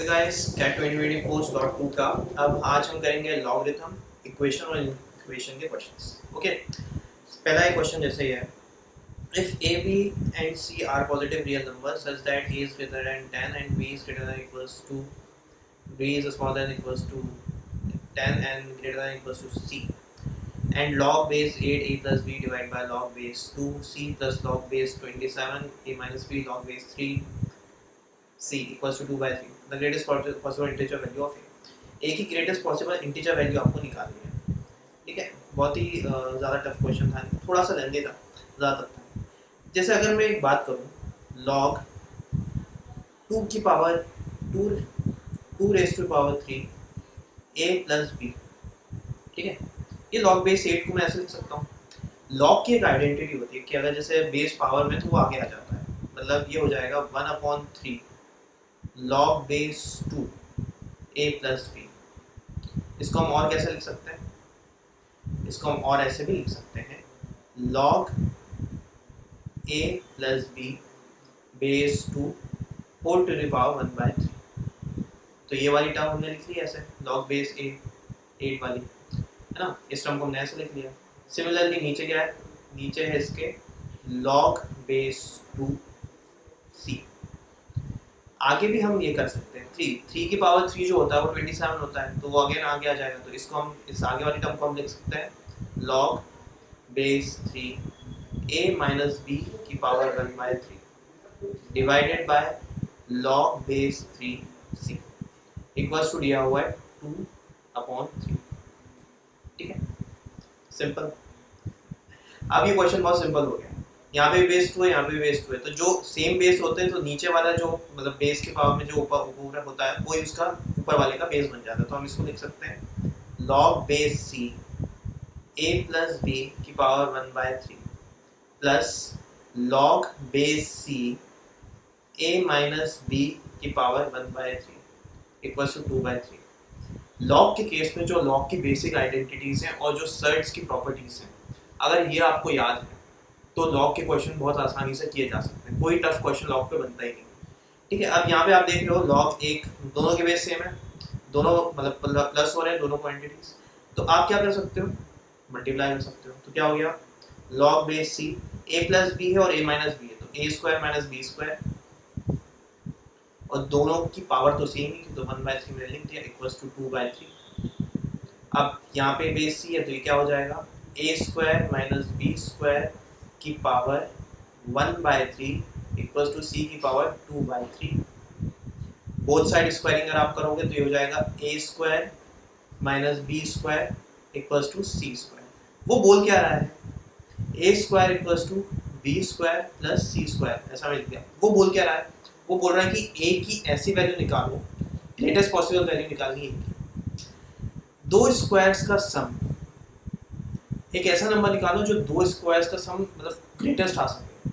Okay guys, cat 2024 slot 2 का अब आज हम करेंगे लॉगरिथम इक्वेशन और इक्वेशन के क्वेश्चंस। ओके, पहला एक क्वेश्चन जैसे ही है, if a b and c are positive real numbers such that a is greater than 10 and b is greater than equals to b is smaller than equals to 10 and greater than equals to c, and log base 8 a plus b divided by log base 2 c plus log base 27 a minus b log base 3 c equals to 2 by 3, the greatest possible integer value of a। a की greatest possible integer value आपको निकालनी है। ठीक है, बहुत ही ज़्यादा tough question था, थोड़ा सा लेंदी था, ज़्यादा टफ था। जैसे अगर मैं एक बात करूँ, log 2 की power 2 2 raise to power 3 a plus b। ठीक है, ये log बेस 8 को मैं ऐसे लिख सकता हूँ। log की एक आइडेंटिटी होती है कि अगर जैसे बेस पावर में तो वो आगे आ जाता है, मतलब ये हो जाएगा 1/3 log base 2 a plus b। इसको हम और कैसे लिख सकते हैं? इसको हम और ऐसे भी लिख सकते हैं, log a plus b base 2 whole to the power 1/3। तो ये वाली टर्म हमने लिख ली ऐसे, log बेस 8 वाली, है ना। इस टर्म को हमने ऐसे लिख लिया। सिमिलरली नीचे क्या है? नीचे है इसके log बेस 2 c। आगे भी हम ये कर सकते हैं, 3 की पावर 3 जो होता है वो 27 होता है, तो वो अगेन आगे आ जाएगा। तो इसको हम इस आगे वाली टर्म को हम लिख सकते हैं log base 3 a minus B की power 1/3 divided by log base 3 c equals to दिया हुआ है 2/3। ठीक है, सिंपल। अब ये क्वेश्चन बहुत सिंपल हो गया। यहाँ पे बेस 2 है, यहाँ पे बेस 2 है, तो जो सेम बेस होते हैं तो नीचे वाला जो मतलब बेस के पावर में जो ऊपर होता है वही उसका ऊपर वाले का बेस बन जाता है। तो हम इसको लिख सकते हैं log base c a plus b की power 1/3 plus log base c a minus b की पावर 1/3 इक्वल्स टू 2/3। लॉग के केस में जो लॉग की बेसिक आइडेंटिटीज हैं और जो सर्ट्स की प्रॉपर्टीज हैं, अगर ये आपको याद है तो लॉग के क्वेश्चन बहुत आसानी से किए जा सकते हैं। कोई टफ क्वेश्चन लॉग पे बनता ही नहीं। ठीक है, अब यहाँ पे आप देख रहे हो लॉग एक, दोनों के बेस सेम है, दोनों मतलब प्लस हो रहे हैं दोनों क्वांटिटीज। तो आप क्या कर सकते हो? मल्टीप्लाई कर सकते हो। तो क्या हो गया? लॉग बेस सी ए प्लस बी है और ए माइनस बी है, तो ए स्क्वायर माइनस बी स्क्वायर, और दोनों की पावर तो सेम ही थी तो 1/3 मैंने लिख दिया इक्वल्स टू 2/3। अब यहाँ पे बेस सी है तो ये क्या हो जाएगा? A square minus B square की पावर 1/3 इक्वल्स टू सी की पावर 2/3। बोथ साइड स्क्वायरिंग अगर आप करोगे तो ये हो जाएगा A square minus B square equals to C square. वो बोल क्या रहा है? A square equals to B square plus C square, ऐसा मिल गया। वो बोल क्या रहा है? वो बोल रहा है कि ए की ऐसी वैल्यू निकालो, ग्रेटेस्ट पॉसिबल वैल्यू निकालनी है। दो स्क्वायर्स का सम, एक ऐसा नंबर निकालो जो दो स्क्वायर्स का सम मतलब ग्रेटेस्ट आ सके,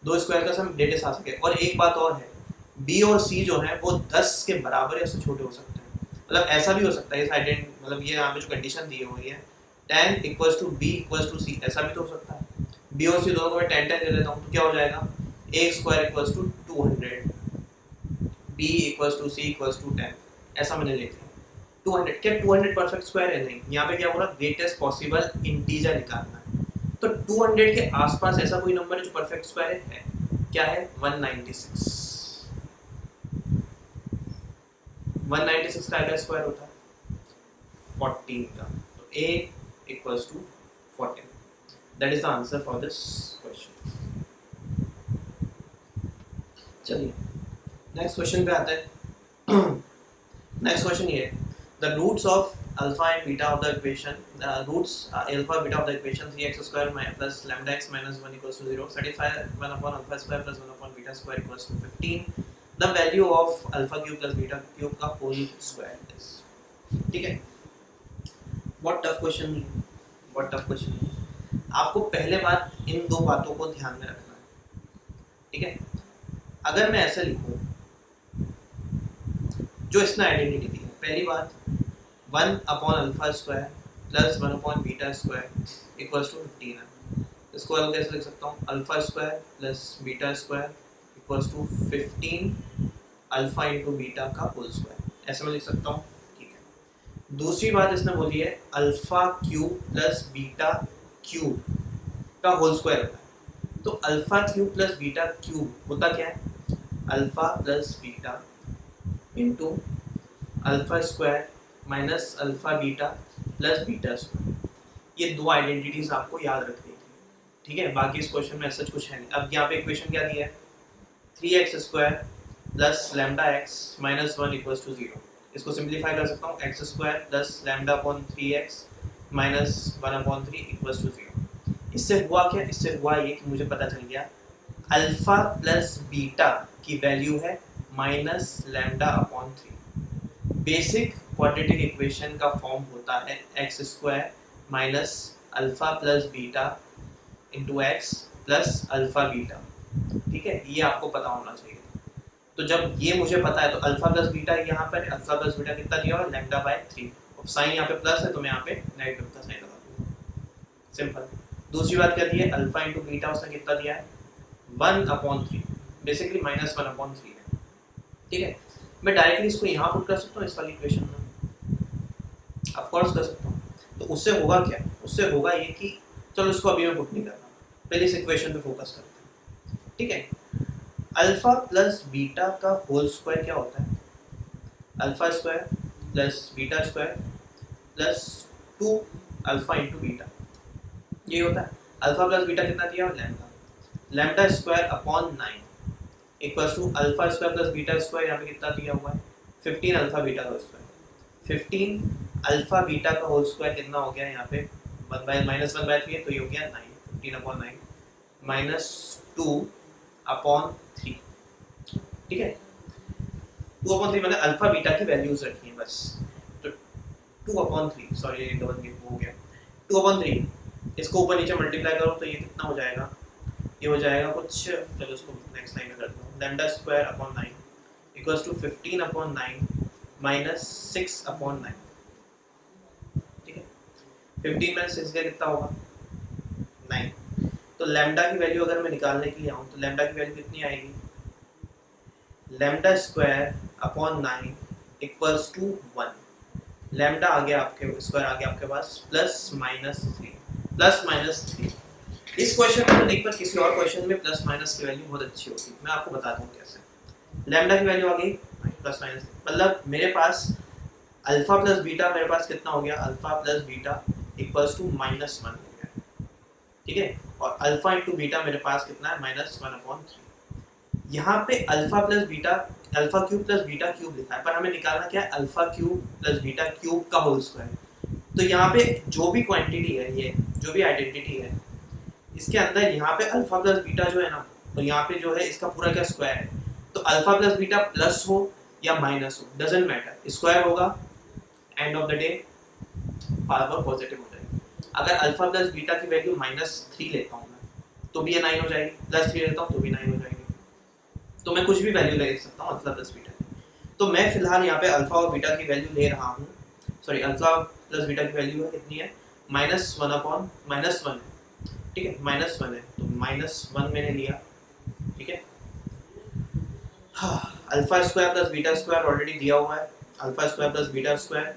दो स्क्वायर का सम ग्रेटेस्ट आ सके। और एक बात और है, बी और सी जो है वो 10 के बराबर या उससे छोटे हो सकते हैं। मतलब ऐसा भी हो सकता है, इस आइडेंट मतलब ये यहाँ पे जो कंडीशन दी हुई है 10 equals to B equals to C, ऐसा भी तो हो सकता है। बी और सी दोनों को मैं 10 ले लेता हूँ तो क्या हो जाएगा? A square equals to 200, B equals to C equals to 10, ऐसा मैंने लिख लिया। 200 क्या 200 परफेक्ट स्क्वायर है? नहीं, यहाँ पे क्या बोला? ग्रेटेस्ट पॉसिबल इंटीजर निकालना है। तो 200 के आसपास ऐसा कोई नंबर है जो परफेक्ट स्क्वायर है? क्या है? 196। 196 का क्या स्क्वायर होता है? 14 का। तो a equals to 14। That is the answer for this question. चलिए नेक्स्ट क्वेश्चन पे आते हैं। नेक्स्ट क्वेश्चन ये है, the roots of alpha and beta of the equation, alpha beta of the equation 3x square plus lambda x minus 1 equals to 0 satisfy 1 upon alpha square plus 1 upon beta square equals to 15, the value of alpha cube plus beta cube का whole square is। ठीक है, बहुत tough question नहीं है, बहुत tough question नहीं है। आपको पहले बात इन दो बातों को ध्यान में रखना है। ठीक है, अगर मैं ऐसे लिखूं जो इसने आइडेंटिटी दी है, पहली बात 1 upon alpha square plus 1 upon beta square equals to 15 है। इसको मैं कैसे लिख सकता हूँ? Alpha square plus beta square equals to 15 alpha into beta का होल स्क्वायर, ऐसे मैं लिख सकता हूँ, ठीक है। दूसरी बात इसने बोली है alpha cube plus beta cube का होल स्क्वायर होता है। तो alpha cube plus beta cube होता क्या है, alpha plus beta into alpha square minus alpha beta plus beta square. ये दो आइडेंटिटीज आपको याद रखनी थी, ठीक है। बाकी इस क्वेश्चन में ऐसा कुछ है नहीं। अब यहाँ पे इक्वेशन क्या दिया है, 3x square plus lambda x minus 1 equals to 0। इसको सिंप्लीफाई कर सकता हूँ, x square plus lambda upon 3x minus 1 upon 3 equals to 0। इससे हुआ क्या, इससे हुआ ये कि मुझे पता चल गया अल्फा प्लस बीटा की वैल्यू है minus lambda upon 3। Basic quadratic equation का फॉर्म होता है x square minus alpha plus beta into x plus alpha beta, ठीक है। ये आपको पता होना चाहिए। तो जब ये मुझे पता है तो अल्फा प्लस बीटा यहाँ पर, अल्फा प्लस बीटा कितना दिया हुआ है, लैम्डा बाय 3। अब साइन यहाँ पे प्लस है तो मैं यहाँ पे नेगेटिव का साइन लगा दूंगा, सिंपल। दूसरी बात क्या दी है, अल्फा इंटू बीटा उसने कितना दिया है, 1 अपॉन 3, बेसिकली माइनस 1 अपॉन 3 है, ठीक है। मैं डायरेक्टली इसको यहाँ पुट कर सकता हूँ इस वाली इक्वेशन में, ऑफ कोर्स कर सकता हूँ। तो उससे होगा क्या, उससे होगा ये कि चलो इसको अभी मैं पुट नहीं करना, पहले इस इक्वेशन पे फोकस करते हैं, ठीक है। अल्फा प्लस बीटा का होल स्क्वायर क्या होता है, alpha square plus beta square plus 2 alpha into beta, ये होता है। अल्फा प्लस बीटा कितना दिया, lambda, lambda square upon 9 equals to alpha square plus beta square, यहाँ पे कितना दिया हुआ है 15 अल्फा बीटा का स्क्वायर। 15 अल्फा बीटा का होल स्क्वायर कितना हो गया यहाँ पे, माइनस 1/3 है तो ये हो गया 9, 15 अपॉन 9 माइनस 2 अपॉन 3, ठीक है। 2 अपॉन 3 मैंने अल्फा बीटा की वैल्यूज रखी है बस, तो 2 अपॉन 3, सॉरी डबल हो गया 2 अपॉन 3, इसको ऊपर नीचे मल्टीप्लाई करो तो ये कितना हो जाएगा, ये हो जाएगा कुछ, चलो इसको नेक्स्ट लाइन में करता हूँ, lambda square upon 9 equals to 15 upon 9 minus 6 upon 9, ठीक है। 15 माइनस 6 का कितना होगा 9। तो लैम्डा की वैल्यू अगर मैं निकालने के लिए आऊँ तो लैम्डा की वैल्यू कितनी आएगी, lambda square upon 9 equals to 1। Lambda आ गया आपके, स्क्वायर आ गया आपके पास प्लस माइनस 3। इस क्वेश्चन में नहीं पर किसी और क्वेश्चन में प्लस माइनस की वैल्यू बहुत अच्छी होती है, मैं आपको बताता हूँ कैसे। लैम्डा की वैल्यू आ गई प्लस माइनस, मतलब मेरे पास अल्फा प्लस बीटा मेरे पास कितना हो गया, alpha plus beta equals to -1 हो गया, ठीक है। और अल्फा इंटू बीटा मेरे पास कितना है -1 अपॉन 3। यहाँ पे alpha plus beta, alpha cube plus beta cube लिखा है, पर हमें निकालना क्या है, alpha cube plus beta cube का होल स्क्वायर। तो यहाँ पे जो भी क्वांटिटी है, ये जो भी आइडेंटिटी है, इसके अंदर यहाँ पे अल्फा प्लस बीटा जो है ना, तो यहाँ पे जो है इसका पूरा क्या स्क्वायर है। तो अल्फा प्लस बीटा प्लस हो या माइनस हो, डजंट मैटर, स्क्वायर होगा, end of the day power positive हो जाएगी। अगर अल्फा प्लस बीटा की वैल्यू -3 लेता हूँ मैं तो भी ये 9 हो जाएगी, +3 लेता हूँ तो भी 9 हो जाएगी। तो मैं कुछ भी वैल्यू ले सकता हूँ अल्फा प्लस बीटा की। तो मैं फिलहाल यहाँ पे अल्फा और बीटा की वैल्यू ले रहा हूँ, सॉरी अल्फा प्लस बीटा की वैल्यू है कितनी है, -1 अपॉन -1 है, ठीक है, -1 है तो -1 मैंने लिया, ठीक है। Alpha square plus beta square already दिया हुआ है, alpha square plus beta square,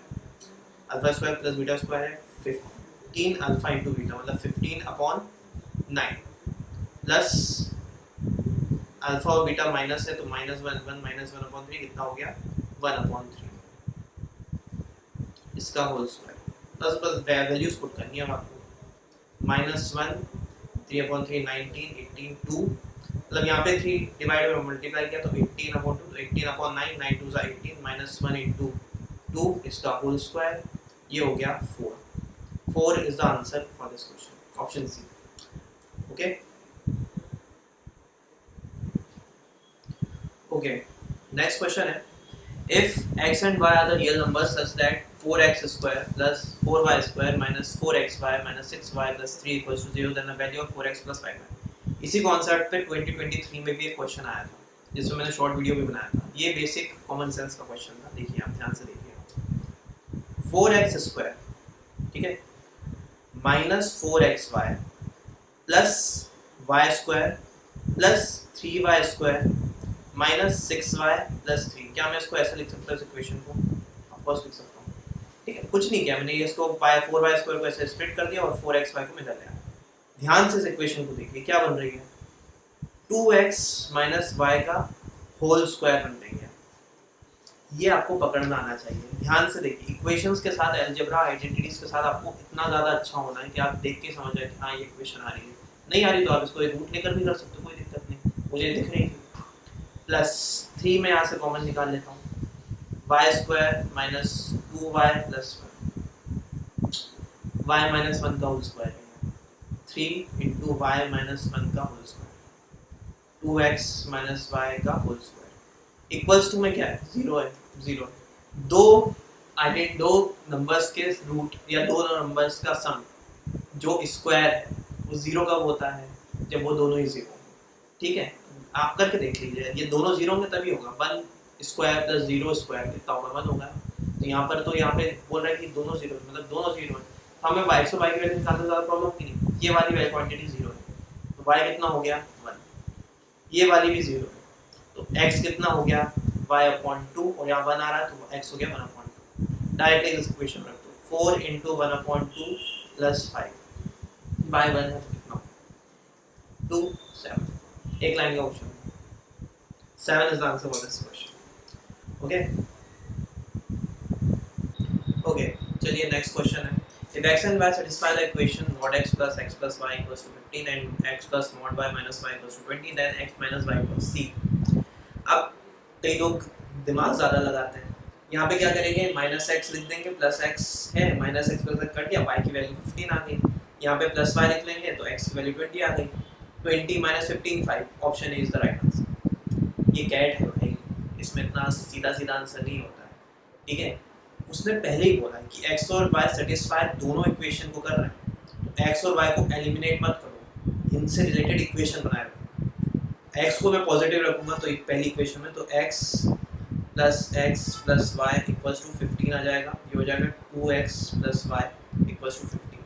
alpha square plus beta square है 15 अल्फा इंटू बीटा, मतलब 15 अपॉन 9 प्लस अल्फा और बीटा माइनस है तो -1 अपॉन 3 कितना हो गया 1 अपॉन 3, इसका होल स्क्वायर। बस वैल्यूज पुट करनी है आपको, -1 3 अपॉन 3 19 18 2, मतलब यहाँ पे 3 डिवाइड में मल्टीप्लाई किया तो 18 अपॉन 2, तो 18 अपॉन 9 9 2 18 -1 इंटू 2 इसका होल स्क्वायर, ये हो गया 4 is the answer for this question, option C, okay. Okay, next question है, if x and y are the real numbers such that 4x square plus 4y square minus 4xy minus 6y plus 3 equals to 0, then the value of 4x plus 5y। इसी concept पे 2023 में भी एक question आया था जिसमें मैंने short video भी बनाया था। ये बेसिक कॉमन सेंस का क्वेश्चन था, देखिए आप ध्यान से देखिए। 4x स्क्वायर, ठीक है, minus 4xy plus y square plus 3y square -6y+3। क्या मैं इसको ऐसे लिख सकता हूँ इस इक्वेशन को? ऑफ कोर्स लिख सकता हूँ। ठीक है, कुछ नहीं किया मैंने, ये इसको 4y² को ऐसे स्प्लिट कर दिया और 4xy को मिला लिया। ध्यान से इस इक्वेशन को देखिए क्या बन रही है, 2x - y का होल स्क्वायर बन रही है। ये आपको पकड़ना आना चाहिए। ध्यान से देखिए, इक्वेशंस के साथ, अलजेब्रा आइडेंटिटीज के साथ आपको इतना ज़्यादा अच्छा होना है कि आप देख के समझ जाए कि हाँ ये इक्वेशन आ रही है। नहीं आ रही तो आप इसको एक रूट लेकर भी कर सकते हो, कोई दिक्कत नहीं। मुझे दिख रही थी। +3 में यहाँ से कॉमन निकाल लेता हूँ, y² - 2y + 1 y - 1 का होल स्क्वायर है 3 × y - 1 का होल स्क्वायर, 2x - y का होल स्क्वायर इक्वल्स टू में क्या है, 0 है, 0। दो नंबर्स के रूट या दो नंबर्स का सम जो स्क्वायर है वो 0 कब होता है, जब वो दोनों ही 0 हों। ठीक है, आप करके देख लीजिए, ये दोनों 0 होंगे तभी होगा। 1² + 0² कितना होगा, 1 होगा। तो यहाँ पर तो यहाँ पे बोल रहा है कि दोनों 0 मतलब दोनों 0 है, तो हमें y की वैल्यू निकालने ज़्यादा प्रॉब्लम की नहीं। ये वाली वैल्यू क्वांटिटी 0 है तो y कितना हो गया, 1। ये वाली भी 0 है तो x कितना हो गया, y/2, और यहाँ 1 आ रहा है तो x हो गया 1/2। डायरेक्टली इस इक्वेशन रख दो, 4 × 1/2 + 5 बाय 1 है तो कितना, 2 7। एक लाइन का option, 7 is the answer for this question. Okay okay, चलिए नेक्स्ट क्वेश्चन है। If x and y satisfy the equation mod x plus x plus y equals to 15 and x plus mod y minus y equals to 20, then x minus y equals c। अब कई लोग दिमाग ज़्यादा लगाते हैं, यहाँ पे क्या करेंगे, -x लिख देंगे, +x है, -x +x कट गया, y की वैल्यू 15 आ गई। यहाँ पे +y लिख लेंगे तो x की वैल्यू 20 आ गई। 20 - 15 5, option A is the right answer. ये कैट है भाई, इसमें इतना सीधा सीधा आंसर नहीं होता है। ठीक है, उसने पहले ही बोला है कि x और y सेटिस्फाई दोनों इक्वेशन को कर रहे हैं, तो x और y को एलिमिनेट मत करो, इनसे रिलेटेड इक्वेशन बनाए रखो। x को मैं पॉजिटिव रखूंगा तो एक पहली इक्वेशन में तो x + x + y = 15 आ जाएगा। ये हो जाएगा 2x + y = 15।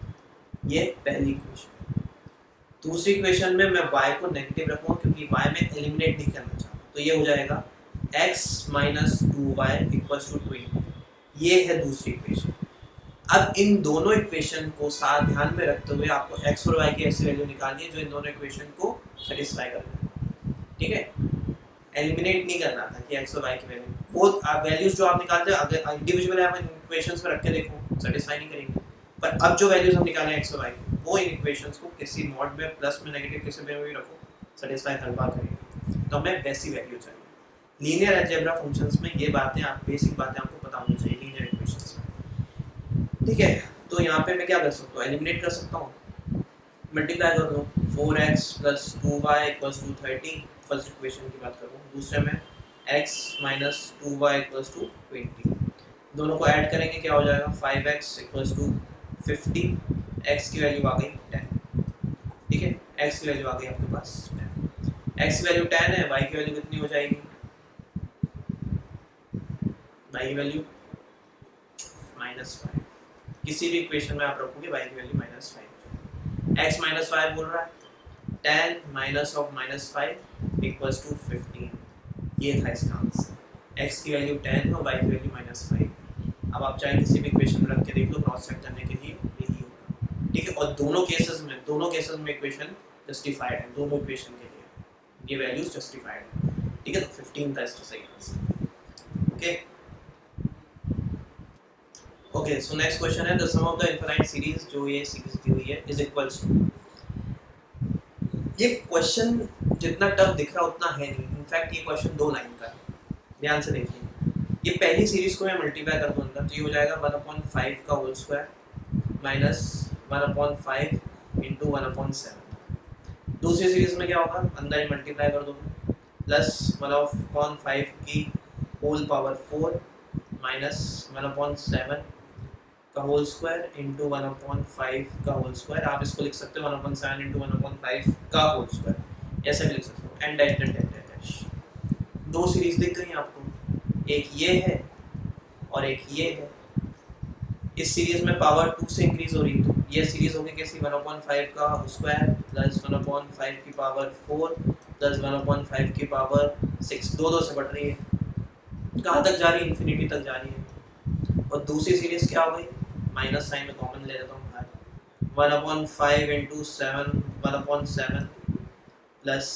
ये पहली इक्वेशन। दूसरी इक्वेशन में मैं y को नेगेटिव रखूंगा क्योंकि y में एलिमिनेट नहीं करना चाहता, तो ये हो जाएगा x - 2y = 20। ये है दूसरी इक्वेशन। अब इन दोनों इक्वेशन को साथ ध्यान में रखते हुए आपको x और y की ऐसी वैल्यू निकालनी है जो इन दोनों इक्वेशन को सेटिस्फाई कर रहे। ठीक है, एलिमिनेट नहीं करना था कि x और y की वैल्यू, वो वैल्यूज जो आप निकालते हैं अगर इंडिविजुअली आप इक्वेशंस में रख के देखो सेटिस्फाई नहीं करेंगे, पर अब जो वैल्यूज हम निकालें x और y की, वो इन इक्वेशंस को किसी मॉड में प्लस में नेगेटिव किसी में भी रखो सेटिस्फाई हर बार करेंगे। तो हमें वैसी वैल्यू चाहिए। लीनियर अलजेब्रा फंक्शंस में ये बातें, आप बेसिक बातें आपको पता होनी चाहिए लीनियर इक्वेशंस में। ठीक है, तो यहाँ पे मैं क्या कर सकता हूँ, एलिमिनेट कर सकता हूँ, मल्टीप्लाई कर दो, 4x + 2y = 30। फर्स्ट इक्वेशन की बात करूँ। दूसरे में x - 2y = 20। दोनों को ऐड करेंगे क्या हो जाएगा, 5x = 50। x की वैल्यू आ गई 10। ठीक है, x की वैल्यू आ गई आपके पास 10। x की वैल्यू 10 है, y की वैल्यू कितनी हो जाएगी, y की वैल्यू -5। किसी भी इक्वेशन में आप रखोगे y की वैल्यू -5। x -5 बोल रहा है, 10 - -5 = 15। ये था इसका आंसर। x की वैल्यू 10 और y की वैल्यू -5। अब आप चाहे किसी भी इक्वेशन में रख के देख लो, क्रॉस चेक करने के लिए यही होगा। ठीक है, और दोनों केसेस में इक्वेशन जस्टिफाइड है, दोनों इक्वेशन के लिए ये वैल्यूज जस्टिफाइड है। ठीक है, तो 15 था इसका सही answer. Okay okay, so next question है, the sum of the infinite series, जो ये सीरीज दी हुई है, इज इक्वल्स टू। ये क्वेश्चन जितना टफ दिख रहा उतना है नहीं, इनफैक्ट ये क्वेश्चन 2 लाइन का है। ध्यान से देखिए, ये पहली सीरीज को मैं मल्टीप्लाई कर दूं अंदर तो ये हो जाएगा 1/5 का होल स्क्वायर - 1/5 × 1/7। दूसरी सीरीज में क्या होगा, अंदर ही मल्टीप्लाई कर दूंगा, +1/5 की होल पावर 4 - 1/7 का होल स्क्वायर × 1/5 का होल स्क्वायर। आप इसको लिख सकते हो 1/7 × 1/5 का होल स्क्वायर, ऐसे भी लिख सकते हो। And dash. दो सीरीज दिख गई आपको, एक ये है और एक ये है। इस सीरीज में पावर 2 से इंक्रीज हो रही है, तो ये सीरीज होगी कैसी, 1/5 का स्क्वायर + 1/5 की पावर 4 प्लस 1/5 की पावर 6, दो से बढ़ रही है, कहाँ तक जा रही है, इन्फिनिटी तक जा रही है। और दूसरी सीरीज क्या हो गई, माइनस साइन में कॉमन ले लेता हूँ, 1/5 इंटू 7 1/7 प्लस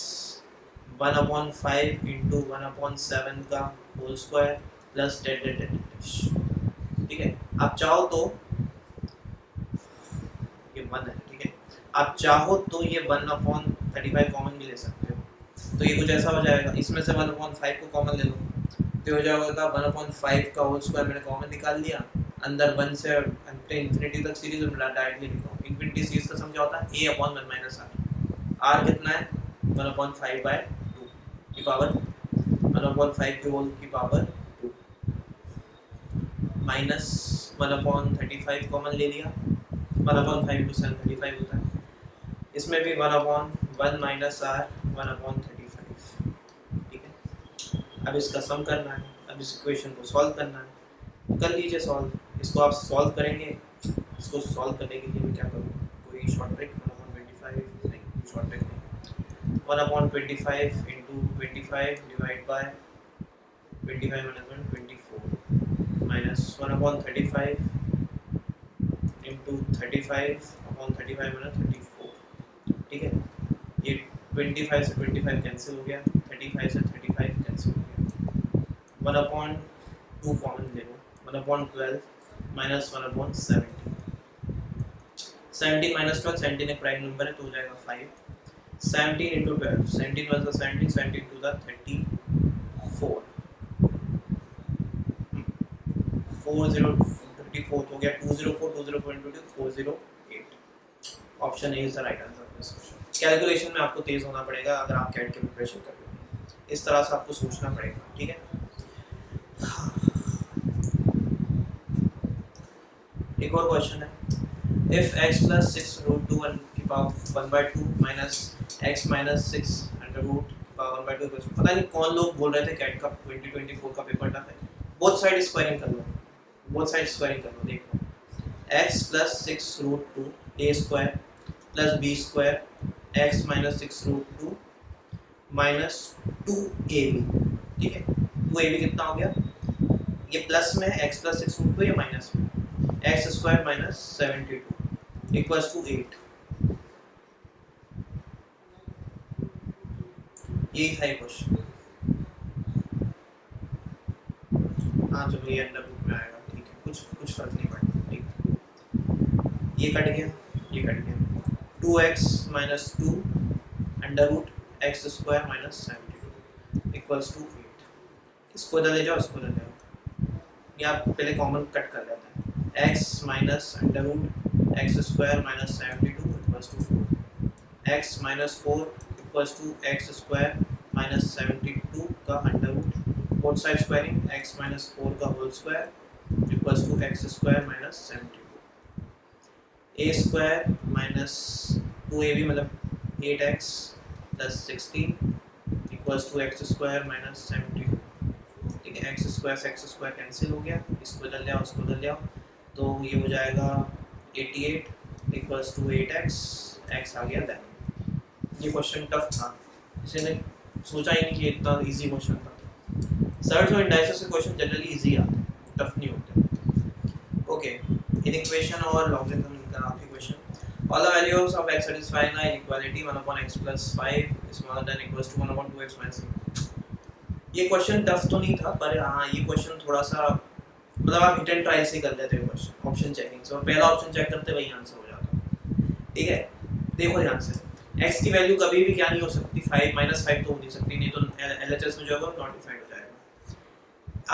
1/5 इंटू 1/7 का whole square plus dot dot dot. ठीक है, आप चाहो तो ये 1 है, ठीक है, आप चाहो तो ये 1/35 कॉमन भी ले सकते हो, तो ये कुछ ऐसा हो जाएगा, इसमें से 1/5 को कॉमन ले लो तो हो जाएगा 1/5 का होल स्क्वायर, मैंने कॉमन निकाल लिया, अंदर 1 से इंफिनिटी तक सीरीज में डायरेक्टली लिखा हूँ। इंफिनिटी सीरीज का समझा होता है a/1 - r, r कितना है 1/5/2 की पावर 1/5 की होल की पावर 2 माइनस 1/35 कॉमन ले लिया, 1/5 टू 35 होता है, इसमें भी 1/1 माइनस r 1/35। ठीक है, अब इसका सम करना है, अब इस इक्वेशन को सॉल्व करना है, कर लीजिए सॉल्व। इसको आप सॉल्व करेंगे, इसको सॉल्व करने के लिए मैं क्या करूँ, कोई शॉर्ट ट्रिक 1/25 नहीं, शॉर्ट ट्रिक नहीं, 1/25 into 25 divide by 25 - 24 minus 1/35 into 35/35 - 34। ठीक है, ये 25 से 25 कैंसिल हो गया, 35 से 35 कैंसिल हो गया, 1/2 कॉमन ले लो, 1/12 माइनस 1/17, 17 माइनस 12, 17 एक प्राइम नंबर है तो हो जाएगा 5, 17 इंटू 12, 17 + 17, 17 × 2 = 34, 34 हो गया, 204, 204 into 2 408। Option A is the right answer of this question. Calculation में आपको तेज होना पड़ेगा अगर आप कैट की प्रिपरेशन कर रहे हो, इस तरह से आपको सोचना पड़ेगा। ठीक है, एक और क्वेश्चन है, if x + 6 √2 की पावर 1/2 माइनस x - 6 √2 की पावर 1/2, पता नहीं कौन लोग बोल रहे थे कैट का 2024 का पेपर टफ है, बोथ साइड स्क्वायरिंग कर लो, बोथ साइड स्क्वायरिंग कर लो, देखो x + 6 √2 a square plus b square x - 6 √2 minus 2ab। ठीक है, 2ab कितना हो गया, ये प्लस में x + 6 √2, ये माइनस में x square minus 72 equals to 8। यही था क्वेश्चन। हाँ चलो ये अंडर रूट में आएगा, ठीक है, कुछ फर्क नहीं पड़ता। ठीक, ये कट गया, ये कट गया, 2x - 2 under root x square minus 72 equals to 8। इसको इधर ले जाओ, इसको इधर ले जाओ, ये आप पहले कॉमन कट कर लेते हैं, x minus under root x square minus 72 equals to 4, x - 4 equals to x square minus 72 का under root, both side squaring, x - 4 का whole square equals to x square minus 72, a square minus 2ab मतलब 8x plus 16 equals to x square minus 72। ठीक है, x square से x square cancel हो गया, इसको इधर ले आओ, इसको इधर ले आओ, तो ये हो जाएगा 88 इक्वल्स टू 8x, x आ गया देन। ये क्वेश्चन टफ था, इसने सोचा ही नहीं कि इतना इजी क्वेश्चन था। सर्च और इंडाइसेस के क्वेश्चन जनरली इजी आते हैं, टफ नहीं होते। ओके, इन इक्वेशन और लॉगरिथम का आखिरी question, all the values of x satisfy an inequality 1/x + 5 smaller than equals to 1/2x - 3। ये क्वेश्चन टफ तो नहीं था, पर हाँ ये क्वेश्चन थोड़ा सा मतलब आप हिट एंड ट्रायल से कर लेते हो क्वेश्चन, ऑप्शन चेकिंग से, और पहला ऑप्शन चेक करते वही आंसर हो जाता। ठीक है, देखो ध्यान से, x की वैल्यू कभी भी क्या नहीं हो सकती, 5 - 5 तो हो नहीं सकती, नहीं तो LHS में जो होगा नॉटिफाइड हो जाएगा।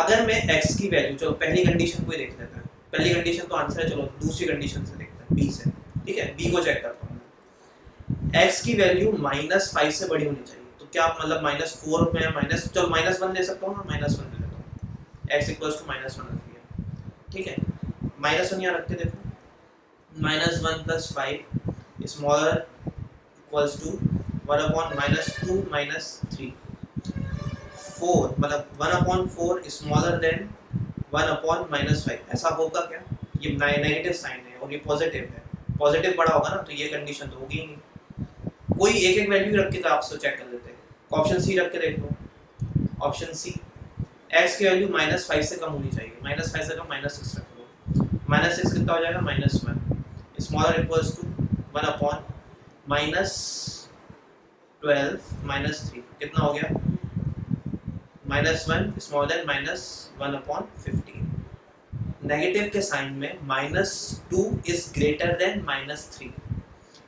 अगर मैं x की वैल्यू, चलो पहली कंडीशन को ही देख लेते हैं, पहली कंडीशन तो आंसर है, चलो दूसरी कंडीशन से देखते हैं, b से। ठीक है, b को चेक करता हूँ, x की वैल्यू -5 से बड़ी होनी चाहिए, तो क्या मतलब -4 में माइनस, चलो -1 ले सकता हूँ ना, -1 ले लेता हूँ, x = -1 रख दिया। ठीक है, -1 यहाँ रखते, देखो -1 + 5 स्मॉलर इक्वल्स टू 1/-2 - 3, 4 मतलब 1/4 स्मॉलर देन 1/-5, ऐसा होगा क्या, ये नेगेटिव साइन है और ये पॉजिटिव है, पॉजिटिव बड़ा होगा ना, तो ये कंडीशन तो होगी ही नहीं। कोई एक एक वैल्यू रख के तो आपसे चेक कर लेते हैं, ऑप्शन सी रख के देख लो, ऑप्शन सी x की वैल्यू -5 से कम होनी चाहिए, -5 से कम -6 रख लो, -6 कितना हो जाएगा -1 स्मॉलर इक्वल्स टू 1 अपॉन -12 -3 कितना हो गया -1 स्मॉलर देन -1 अपॉन 15। नेगेटिव के साइन में -2 is greater than -3,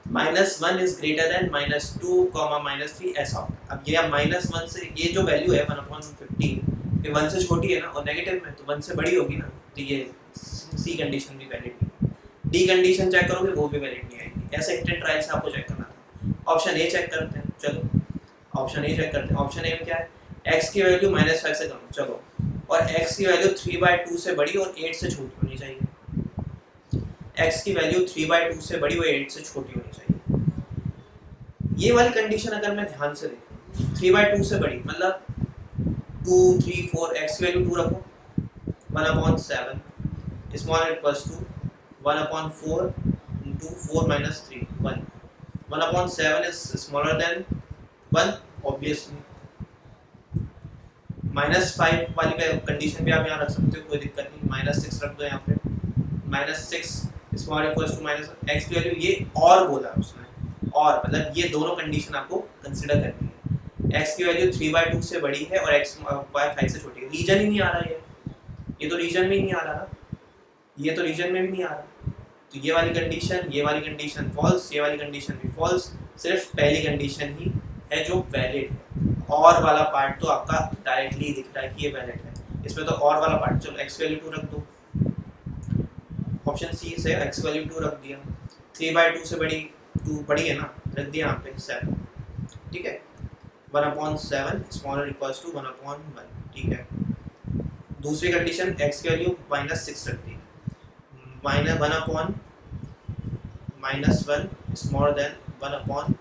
-1 is greater than -2, -3 ऐसा होता है। अब ये -1 से ये जो वैल्यू है 1/15 ये 1 से छोटी है ना और नेगेटिव में तो 1 से बड़ी होगी ना, तो ये सी कंडीशन भी वैलिड नहीं, डी कंडीशन चेक करोगे वो भी वैलिड नहीं आएगी। ऐसे हिट एंड ट्रायल से आपको चेक करना था। ऑप्शन ए चेक करते हैं, चलो ऑप्शन ए चेक करते हैं। ऑप्शन ए में क्या है, x की वैल्यू -5 से कम, चलो, और x की वैल्यू 3/2 से बड़ी और 8 से छोटी होनी चाहिए। x की वैल्यू 3/2 से बड़ी और 8 से छोटी होनी चाहिए। ये वाली कंडीशन अगर मैं ध्यान से देखूं, 3/2 से बड़ी मतलब 2 3 4, x की वैल्यू 2 रखो, 1/7 small equals to 1/4 into 4 - 3 1, 1/7 is smaller than 1 obviously। -5 वाली कंडीशन भी आप यहाँ रख सकते हो, कोई दिक्कत नहीं, -6 रख दो यहाँ पे, -6 स्मॉल इक्वल्स टू -x की वैल्यू ये और बोला उसने, और मतलब ये दोनों कंडीशन आपको कंसीडर करनी है। x की वैल्यू 3/2 से बड़ी है और x 5 से छोटी है, रीजन ही नहीं आ रहा है, ये तो रीजन में ही नहीं आ रहा, ये तो रीजन में भी नहीं आ रहा, तो ये वाली कंडीशन फॉल्स, ये वाली कंडीशन भी फॉल्स, सिर्फ पहली कंडीशन ही है जो वैलिड है। और वाला पार्ट तो आपका डायरेक्टली दिख रहा है कि ये वैलिड है, इसमें तो और वाला पार्ट, चलो x वैल्यू 2 रख दो, ऑप्शन सी से x वैल्यू 2 रख दिया, 3/2 से बड़ी 2 बड़ी है ना, रख दिया यहाँ पे 7, ठीक है, 1/7 स्मॉलर इक्वल्स टू 1/1, ठीक है। दूसरी कंडीशन x की वैल्यू -6 रख दी, -1 अपॉन -1 स्मॉलर देन 1/1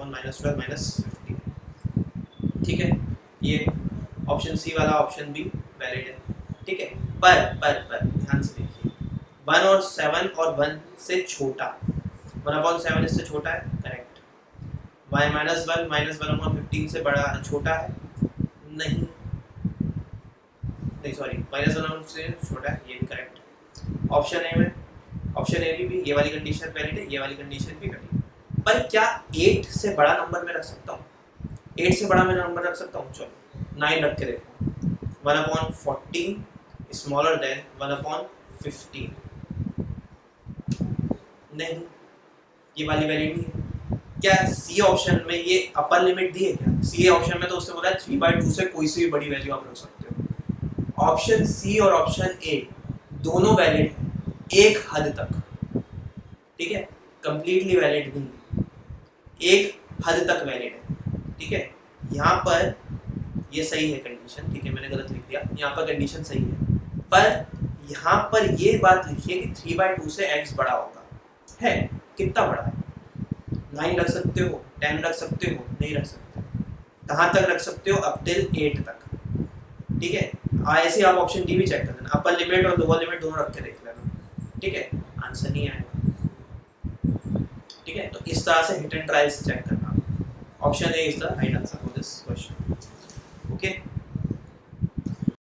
-12 -15, ठीक है। ये ऑप्शन सी वाला ऑप्शन भी वैलिड है, ठीक है। पर ध्यान से देखिए, 1 और 7 और 1 से छोटा, 1/7 इससे छोटा है, करेक्ट। y -1 से बड़ा छोटा है, नहीं सॉरी, -1 से छोटा है, ये भी करेक्ट। ऑप्शन ए में, ऑप्शन ए भी ये वाली कंडीशन वैलिड है, ये वाली कंडीशन भी वैलिड है। पर क्या 8 से बड़ा नंबर में रख सकता हूँ, 8 से बड़ा मैं नंबर रख सकता हूँ, चलो 9 रख के देखो, 1/14 स्मॉलर देन 1/15, नहीं, ये वाली वैलिड नहीं है। क्या सी ऑप्शन में ये अपर लिमिट दी है क्या, सी ऑप्शन में तो उसने बोला 3/2 से कोई सी भी बड़ी वैल्यू आप रख सकते हो। ऑप्शन सी और ऑप्शन ए दोनों वैलिड है एक हद तक, ठीक है, कंप्लीटली वैलिड नहीं, एक हद तक वैलिड है, ठीक है। यहाँ पर ये सही है कंडीशन, ठीक है, मैंने गलत लिख दिया, यहाँ पर कंडीशन सही है, पर यहाँ पर ये बात लिखिए कि 3/2 से x बड़ा होगा, है कितना बड़ा है, 9 रख सकते हो, 10 रख सकते हो, नहीं रख सकते, कहाँ तक रख सकते हो, अप टिल 8 तक, ठीक है। ऐसे आप ऑप्शन डी भी चेक कर लेना, अपर लिमिट और लोअर लिमिट दोनों रख के देख लेना, ठीक है, आंसर नहीं आएगा, ठीक है। तो इस तरह से हिट एंड ट्रायल से चेक करना, option A is the right answer for this question, okay.